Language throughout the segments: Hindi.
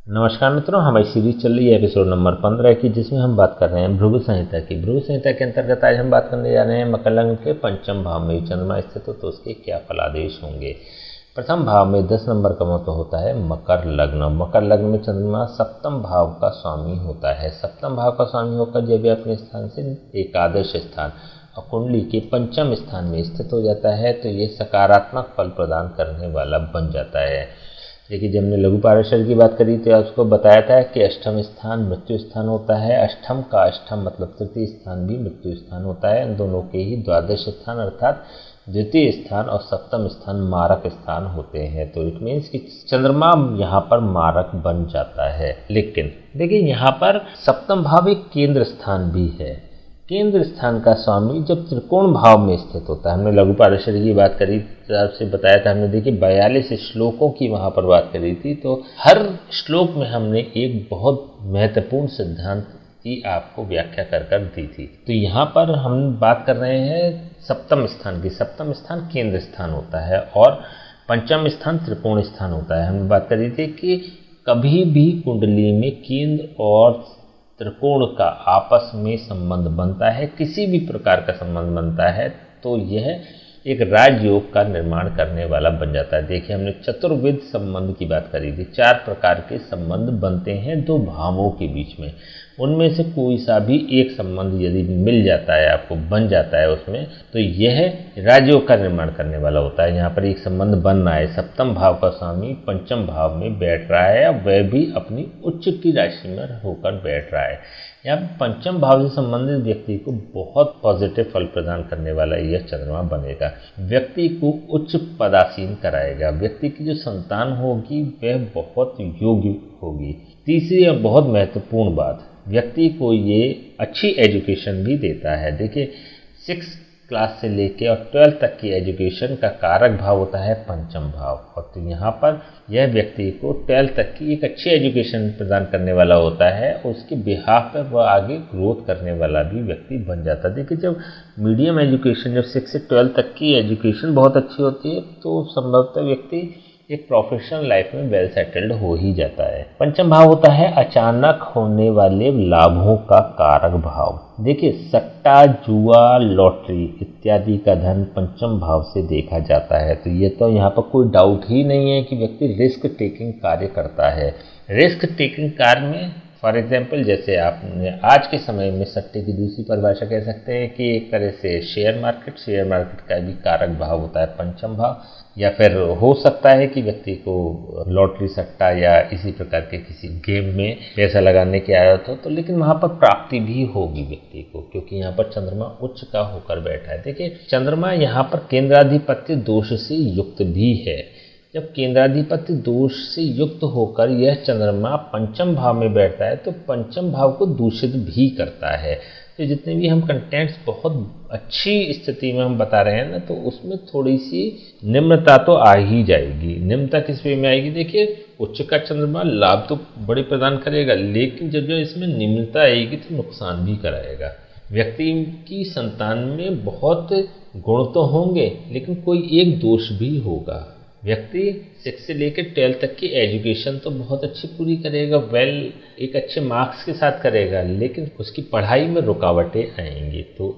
नमस्कार मित्रों, हमारी सीरीज चल रही है एपिसोड नंबर 15 की, जिसमें हम बात कर रहे हैं भृगु संहिता की। भृगु संहिता के अंतर्गत आज हम बात करने जा रहे हैं मकर लग्न के पंचम भाव में चंद्रमा स्थित हो तो उसके क्या फलादेश होंगे। प्रथम भाव में 10 नंबर का महत्व होता है मकर लग्न। मकर लग्न में चंद्रमा सप्तम भाव का स्वामी होता है। सप्तम भाव का स्वामी होकर जब भी अपने स्थान से एकादश स्थान और कुंडली के पंचम स्थान में स्थित हो जाता है तो ये सकारात्मक फल प्रदान करने वाला बन जाता है। देखिए, जब हमने लघु पारेषण की बात करी तो आपको बताया था कि अष्टम स्थान मृत्यु स्थान होता है। अष्टम का अष्टम मतलब तृतीय स्थान भी मृत्यु स्थान होता है। इन दोनों के ही द्वादश स्थान अर्थात द्वितीय स्थान और सप्तम स्थान मारक स्थान होते हैं। तो इट मीन्स कि चंद्रमा यहाँ पर मारक बन जाता है। लेकिन देखिए, यहाँ पर सप्तम भाव एक केंद्र स्थान भी है। केंद्र स्थान का स्वामी जब त्रिकोण भाव में स्थित होता है, हमने लघु पारेषण की बात करी, आपसे बताया था हमने, देखिए 42 श्लोकों की वहाँ पर बात करी थी। तो हर श्लोक में हमने एक बहुत महत्वपूर्ण सिद्धांत की आपको व्याख्या कर दी थी। तो यहाँ पर हम बात कर रहे हैं सप्तम स्थान की। सप्तम स्थान केंद्र स्थान होता है और पंचम स्थान त्रिकोण स्थान होता है। हमने बात करी थी कि कभी भी कुंडली में केंद्र और त्रिकोण का आपस में संबंध बनता है, किसी भी प्रकार का संबंध बनता है तो यह एक राजयोग का निर्माण करने वाला बन जाता है। देखिए, हमने चतुर्विध संबंध की बात करी थी। 4 प्रकार के संबंध बनते हैं 2 भावों के बीच में। उनमें से कोई सा भी एक संबंध यदि मिल जाता है, आपको बन जाता है उसमें, तो यह राजयोग का निर्माण करने वाला होता है। यहाँ पर एक संबंध बन रहा है, सप्तम भाव का स्वामी पंचम भाव में बैठ रहा है, वह भी अपनी उच्च की राशि में होकर बैठ रहा है। यहाँ पंचम भाव से संबंधित व्यक्ति को बहुत पॉजिटिव फल प्रदान करने वाला यह चंद्रमा बनेगा। व्यक्ति को उच्च पदासीन कराएगा। व्यक्ति की जो संतान होगी वह बहुत योग्य होगी। तीसरी और बहुत महत्वपूर्ण बात, व्यक्ति को ये अच्छी एजुकेशन भी देता है। देखिए, 6 क्लास से लेके और 12 तक की एजुकेशन का कारक भाव होता है पंचम भाव, और तो यहाँ पर यह व्यक्ति को 12 तक की एक अच्छी एजुकेशन प्रदान करने वाला होता है। उसके बिहाफ पर वह आगे ग्रोथ करने वाला भी व्यक्ति बन जाता है। देखिए, जब मीडियम एजुकेशन, जब 6 से 12 तक की एजुकेशन बहुत अच्छी होती है तो संभवतः व्यक्ति एक प्रोफेशनल लाइफ में वेल सेटल्ड हो ही जाता है। पंचम भाव होता है अचानक होने वाले लाभों का कारक भाव। देखिए, सट्टा, जुआ, लॉटरी इत्यादि का धन पंचम भाव से देखा जाता है। तो ये तो यहाँ पर कोई डाउट ही नहीं है कि व्यक्ति रिस्क टेकिंग कार्य करता है। रिस्क टेकिंग कार्य में फॉर एग्जाम्पल, जैसे आपने आज के समय में सट्टे की दूसरी परिभाषा कह सकते हैं कि एक तरह से शेयर मार्केट का भी कारक भाव होता है पंचम भाव। या फिर हो सकता है कि व्यक्ति को लॉटरी, सट्टा या इसी प्रकार के किसी गेम में पैसा लगाने की आदत हो, तो लेकिन वहाँ पर प्राप्ति भी होगी व्यक्ति को, क्योंकि यहाँ पर चंद्रमा उच्च का होकर बैठा है। देखिए, चंद्रमा यहाँ पर केंद्राधिपत्य दोष से युक्त भी है। जब केंद्राधिपत्य दोष से युक्त होकर यह चंद्रमा पंचम भाव में बैठता है तो पंचम भाव को दूषित भी करता है। तो जितने भी हम कंटेंट्स बहुत अच्छी स्थिति में हम बता रहे हैं ना, तो उसमें थोड़ी सी निम्नता तो आ ही जाएगी। निम्नता किस वे में आएगी? देखिए, उच्च का चंद्रमा लाभ तो बड़े प्रदान करेगा, लेकिन जब इसमें निम्नता आएगी तो नुकसान भी कराएगा। व्यक्ति की संतान में बहुत गुण तो होंगे, लेकिन कोई एक दोष भी होगा। व्यक्ति 6 से लेकर 12 तक की एजुकेशन तो बहुत अच्छी पूरी करेगा, एक अच्छे मार्क्स के साथ करेगा, लेकिन उसकी पढ़ाई में रुकावटें आएंगी तो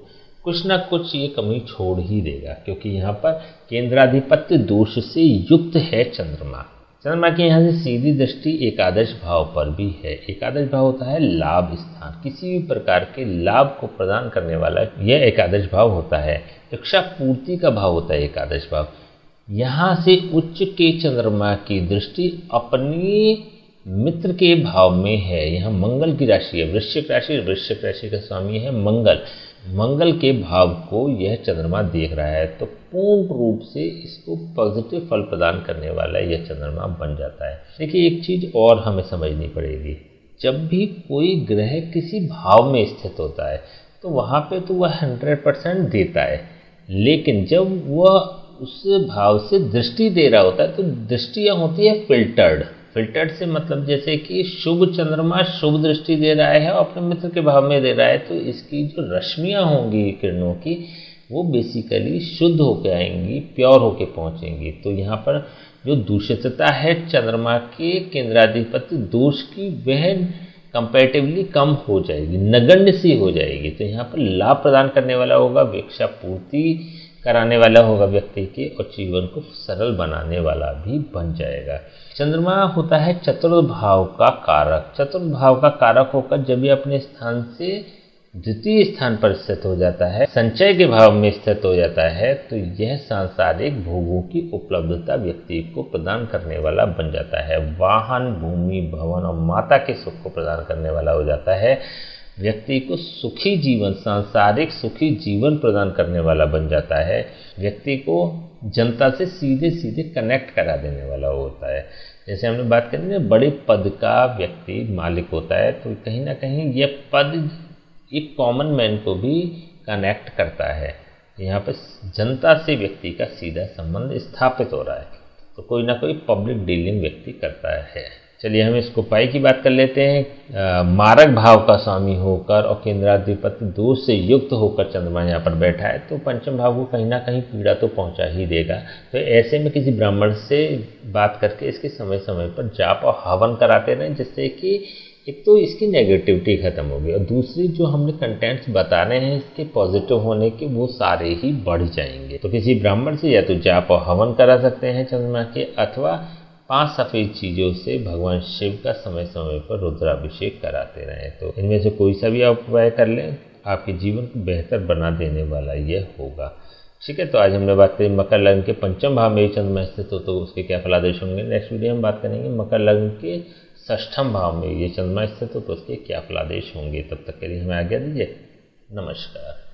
कुछ ना कुछ ये कमी छोड़ ही देगा, क्योंकि यहाँ पर केंद्राधिपत्य दोष से युक्त है चंद्रमा। चंद्रमा की यहाँ से सीधी दृष्टि एकादश भाव पर भी है। एकादश भाव होता है लाभ स्थान, किसी भी प्रकार के लाभ को प्रदान करने वाला यह एकादश भाव होता है। इच्छा पूर्ति का भाव होता है एकादश भाव। यहाँ से उच्च के चंद्रमा की दृष्टि अपनी मित्र के भाव में है। यहाँ मंगल की राशि है, वृश्चिक राशि का स्वामी है मंगल के भाव को यह चंद्रमा देख रहा है, तो पूर्ण रूप से इसको पॉजिटिव फल प्रदान करने वाला यह चंद्रमा बन जाता है। देखिए, एक चीज और हमें समझनी पड़ेगी, जब भी कोई ग्रह किसी भाव में स्थित होता है तो वहाँ पे तो वह 100% देता है, लेकिन जब वह उस भाव से दृष्टि दे रहा होता है तो दृष्टियाँ होती है फिल्टर्ड से मतलब जैसे कि शुभ चंद्रमा शुभ दृष्टि दे रहा है और अपने मित्र के भाव में दे रहा है, तो इसकी जो रश्मियाँ होंगी किरणों की वो बेसिकली शुद्ध होकर आएंगी, प्योर होकर पहुँचेंगी। तो यहाँ पर जो दूषितता है चंद्रमा के केंद्राधिपति दोष की, वह कंपैरेटिवली कम हो जाएगी, नगण्य सी हो जाएगी। तो यहाँ पर लाभ प्रदान करने वाला होगा, भिक्षा पूर्ति कराने वाला होगा व्यक्ति के, और जीवन को सरल बनाने वाला भी बन जाएगा। चंद्रमा होता है चतुर्थ भाव का कारक। चतुर्थ भाव का कारक होकर जब ये अपने स्थान से द्वितीय स्थान पर स्थित हो जाता है, संचय के भाव में स्थित हो जाता है, तो यह सांसारिक भोगों की उपलब्धता व्यक्ति को प्रदान करने वाला बन जाता है। वाहन, भूमि, भवन और माता के सुख को प्रदान करने वाला हो जाता है। व्यक्ति को सुखी जीवन, सांसारिक सुखी जीवन प्रदान करने वाला बन जाता है। व्यक्ति को जनता से सीधे सीधे कनेक्ट करा देने वाला होता है। जैसे हमने बात करी ना, बड़े पद का व्यक्ति मालिक होता है, तो कहीं ना कहीं यह पद एक कॉमन मैन को भी कनेक्ट करता है। यहाँ पर जनता से व्यक्ति का सीधा संबंध स्थापित हो रहा है, तो कोई ना कोई पब्लिक डीलिंग व्यक्ति करता है। चलिए हम इसको पाई की बात कर लेते हैं। मारक भाव का स्वामी होकर और केंद्राधिपति दोष से युक्त होकर चंद्रमा यहाँ पर बैठा है, तो पंचम भाव को कहीं ना कहीं पीड़ा तो पहुँचा ही देगा। तो ऐसे में किसी ब्राह्मण से बात करके इसके समय समय पर जाप और हवन कराते रहें, जिससे कि एक तो इसकी नेगेटिविटी खत्म होगी, और दूसरी जो हमने कंटेंट्स बता रहे हैं इसके पॉजिटिव होने के, वो सारे ही बढ़ जाएंगे। तो किसी ब्राह्मण से या तो जाप और हवन करा सकते हैं चंद्रमा के, अथवा 5 सफ़ेद चीज़ों से भगवान शिव का समय समय पर रुद्राभिषेक कराते रहें। तो इनमें से कोई सा भी आप उपाय कर लें, आपके जीवन को बेहतर बना देने वाला यह होगा। ठीक है, तो आज हमने बात करी मकर लग्न के पंचम भाव में चंद्रमा स्थित हो तो उसके क्या फलादेश होंगे। नेक्स्ट वीडियो में बात करेंगे मकर लग्न के षष्ठम भाव में ये चंद्रमा स्थित हो तो उसके क्या फलादेश होंगे। तब तक के लिए हमें आज्ञा दीजिए। नमस्कार।